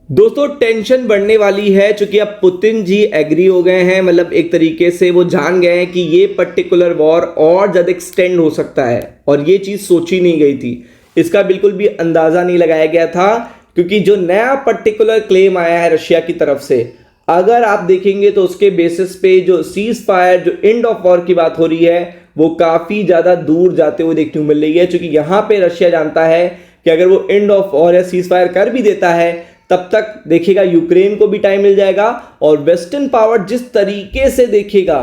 दोस्तों टेंशन बढ़ने वाली है क्योंकि अब पुतिन जी एग्री हो गए हैं। मतलब एक तरीके से वो जान गए हैं कि ये पर्टिकुलर वॉर और ज़्यादा एक्सटेंड हो सकता है और ये चीज़ सोची नहीं गई थी। इसका बिल्कुल भी अंदाज़ा नहीं लगाया गया था क्योंकि जो नया पर्टिकुलर क्लेम आया है रशिया की तरफ से, अगर आप देखेंगे तो उसके बेसिस पे जो सीज फायर, जो एंड ऑफ वॉर की बात हो रही है, वो काफ़ी ज़्यादा दूर जाते हुए देखने को मिल रही है। क्योंकि यहाँ पे रशिया जानता है कि अगर वो एंड ऑफ वॉर या सीज फायर कर भी देता है तब तक देखिएगा यूक्रेन को भी टाइम मिल जाएगा और वेस्टर्न पावर जिस तरीके से देखिएगा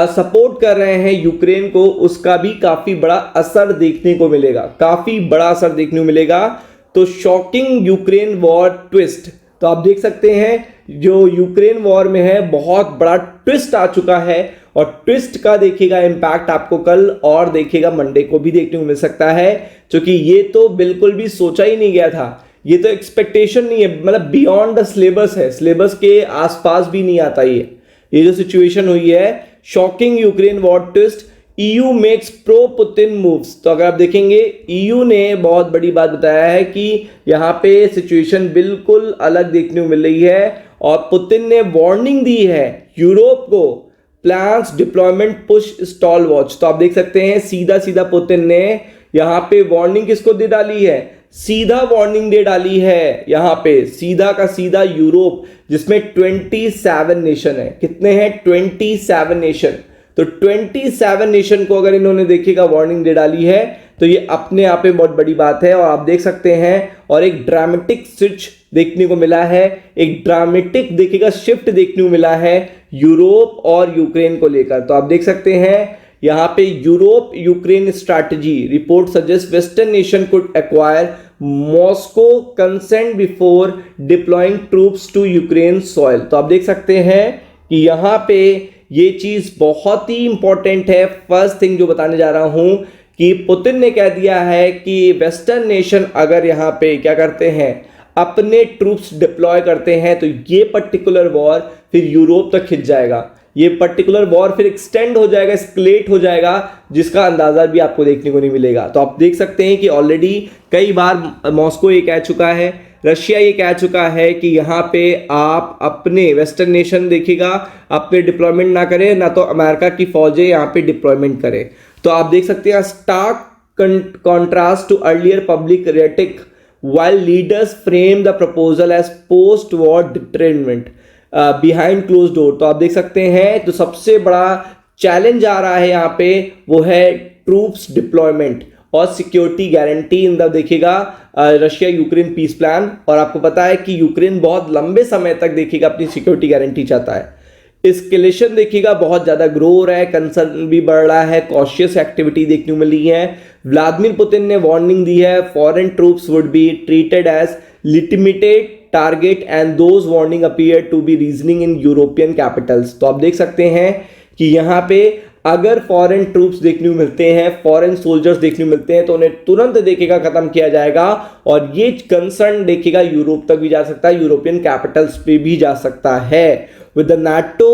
सपोर्ट कर रहे हैं यूक्रेन को, उसका भी काफी बड़ा असर देखने को मिलेगा, काफी बड़ा असर देखने को मिलेगा। तो शॉकिंग यूक्रेन वॉर ट्विस्ट, तो आप देख सकते हैं जो यूक्रेन वॉर में है बहुत बड़ा ट्विस्ट आ चुका है और ट्विस्ट का देखिएगा इम्पैक्ट आपको कल और देखिएगा मंडे को भी देखने को मिल सकता है, क्योंकि ये तो बिल्कुल भी सोचा ही नहीं गया था। ये तो एक्सपेक्टेशन नहीं है, मतलब बियॉन्ड द सिलेबस है, सिलेबस के आसपास भी नहीं आता ये जो सिचुएशन हुई है। Shocking Ukraine war twist, EU makes pro Putin moves. तो अगर आप देखेंगे ईयू ने बहुत बड़ी बात बताया है कि यहाँ पे सिचुएशन बिल्कुल अलग देखने को मिल रही है और पुतिन ने वार्निंग दी है यूरोप को, plans deployment push stall watch. तो आप देख सकते हैं सीधा सीधा पुतिन ने यहाँ पे वार्निंग किसको दे डाली है, सीधा वार्निंग दे डाली है यहाँ पे सीधा का सीधा यूरोप, जिसमें 27 नेशन है। कितने हैं? 27 नेशन। तो 27 नेशन को अगर इन्होंने देखिएगा वार्निंग दे डाली है तो ये अपने आप में बहुत बड़ी बात है। और आप देख सकते हैं और एक ड्रामेटिक स्विच देखने को मिला है, एक ड्रामेटिक देखिएगा शिफ्ट देखने को मिला है यूरोप और यूक्रेन को लेकर। तो आप देख सकते हैं यहाँ पे Europe Ukraine strategy report suggest western nation could acquire Moscow consent before deploying troops to Ukraine soil. तो आप देख सकते हैं कि यहाँ पे ये चीज बहुत ही इंपॉर्टेंट है। फर्स्ट थिंग जो बताने जा रहा हूं कि पुतिन ने कह दिया है कि वेस्टर्न नेशन अगर यहाँ पे क्या करते हैं, अपने ट्रूप्स डिप्लॉय करते हैं, तो ये पर्टिकुलर वॉर फिर यूरोप तक खिंच जाएगा, ये पर्टिकुलर वॉर फिर एक्सटेंड हो जाएगा, एस्केलेट हो जाएगा, जिसका अंदाजा भी आपको देखने को नहीं मिलेगा। तो आप देख सकते हैं कि ऑलरेडी कई बार मॉस्को ये कह चुका है, रशिया ये कह चुका है कि यहाँ पे आप अपने वेस्टर्न नेशन देखिएगा अपने डिप्लॉयमेंट ना करें, ना तो अमेरिका की फौजें यहाँ पे डिप्लॉयमेंट करें। तो आप देख सकते हैं stark contrast to earlier public rhetoric while leaders frame the proposal as post-war deterrent behind closed door। तो आप देख सकते हैं तो सबसे बड़ा चैलेंज आ रहा है यहाँ पे वो है ट्रूप्स डिप्लॉयमेंट और सिक्योरिटी गारंटी इन द देखिएगा रशिया यूक्रेन पीस प्लान। और आपको पता है कि यूक्रेन बहुत लंबे समय तक देखिएगा अपनी सिक्योरिटी गारंटी चाहता है। एस्केलेशन देखिएगा बहुत ज्यादा ग्रो हो रहा है, कंसर्न भी बढ़ रहा है, कॉशियस एक्टिविटी देखने को मिल रही है। व्लादिमीर पुतिन ने वार्निंग दी है foreign troops would be treated as limited target and those warning appear to be reasoning in European capitals. तो आप देख सकते हैं कि यहाँ पे अगर फॉरेन ट्रूप्स देखने को मिलते हैं, फॉरेन सोल्जर्स देखने को मिलते हैं, तो उन्हें तुरंत देखिएगा खत्म किया जाएगा और ये कंसर्न देखिएगा यूरोप तक भी जा सकता है, यूरोपियन कैपिटल्स पे भी जा सकता है। With the NATO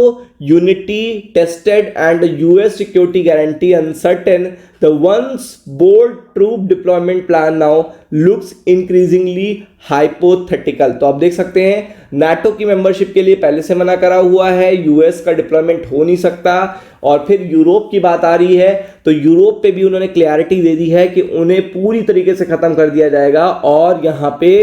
unity tested and the US security guarantee uncertain, the once bold troop deployment plan now looks increasingly hypothetical। तो आप देख सकते हैं नाटो की मेंबरशिप के लिए पहले से मना करा हुआ है, यूएस का डिप्लॉयमेंट हो नहीं सकता। और फिर यूरोप की बात आ रही है तो यूरोप पे भी उन्होंने क्लैरिटी दे दी है कि उन्हें पूरी तरीके से खत्म कर दिया जाएगा। और यहाँ पे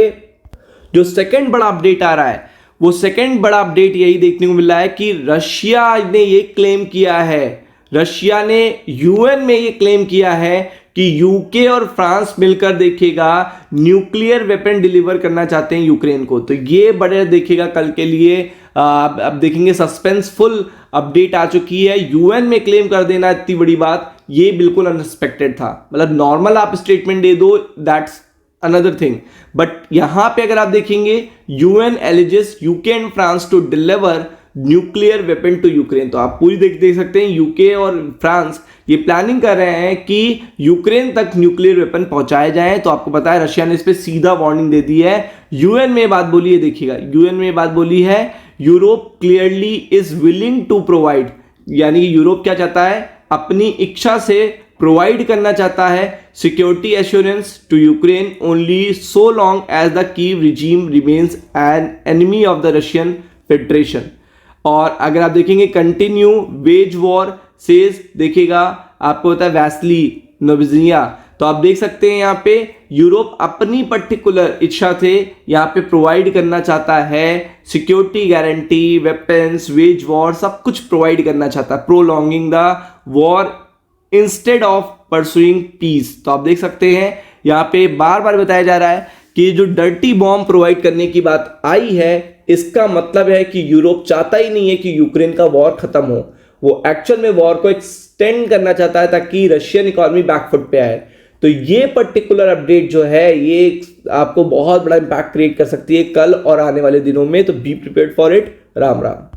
जो सेकेंड बड़ा अपडेट आ रहा है वो सेकंड बड़ा अपडेट यही देखने को मिल रहा है कि रशिया ने ये क्लेम किया है, रशिया ने यूएन में ये क्लेम किया है कि यूके और फ्रांस मिलकर देखिएगा न्यूक्लियर वेपन डिलीवर करना चाहते हैं यूक्रेन को। तो ये बड़े देखिएगा कल के लिए अब देखेंगे सस्पेंसफुल अपडेट आ चुकी है। यूएन में क्लेम कर देना इतनी बड़ी बात, ये बिल्कुल अनएक्सपेक्टेड था। मतलब नॉर्मल आप स्टेटमेंट दे दो, दैट्स अनदर थिंग, बट यहां पे अगर आप देखेंगे UN alleges UK and France to deliver nuclear weapon to Ukraine. तो आप पूरी देख सकते हैं यूके और फ्रांस ये प्लानिंग कर रहे हैं कि यूक्रेन तक न्यूक्लियर वेपन पहुंचाए जाएं। तो आपको पता है रशिया ने इस पे सीधा वार्निंग दे दी है। यूएन में बात बोली है, देखिएगा यूएन में बात बोली है Europe clearly is willing to provide, यानी यूरोप क्या चाहता है, अपनी इच्छा से प्रोवाइड करना चाहता है security assurance to Ukraine only so long as the Kyiv regime remains an enemy of the Russian Federation. और अगर आप देखेंगे कंटिन्यू वेज वॉर सेज, देखिएगा आपको होता है वैसली नोविजिया, तो आप देख सकते हैं यहाँ पे यूरोप अपनी पर्टिकुलर इच्छा थे यहाँ पे प्रोवाइड करना चाहता है security guarantee, weapons, wage war, सब कुछ प्रोवाइड करना चाहता है, prolonging the war instead of pursuing peace. तो आप देख सकते हैं यहाँ पे बार बार बताया जा रहा है कि जो डर्टी बॉम्ब प्रोवाइड करने की बात आई है, इसका मतलब है कि यूरोप चाहता ही नहीं है कि यूक्रेन का वॉर खत्म हो, वो एक्चुअल में वॉर को एक्सटेंड करना चाहता है ताकि रशियन इकोनॉमी बैकफुट पे आए। तो ये पर्टिकुलर अपडेट जो है ये आपको बहुत बड़ा इंपैक्ट क्रिएट कर सकती है कल और आने वाले दिनों में, तो be prepared for it. Ram Ram.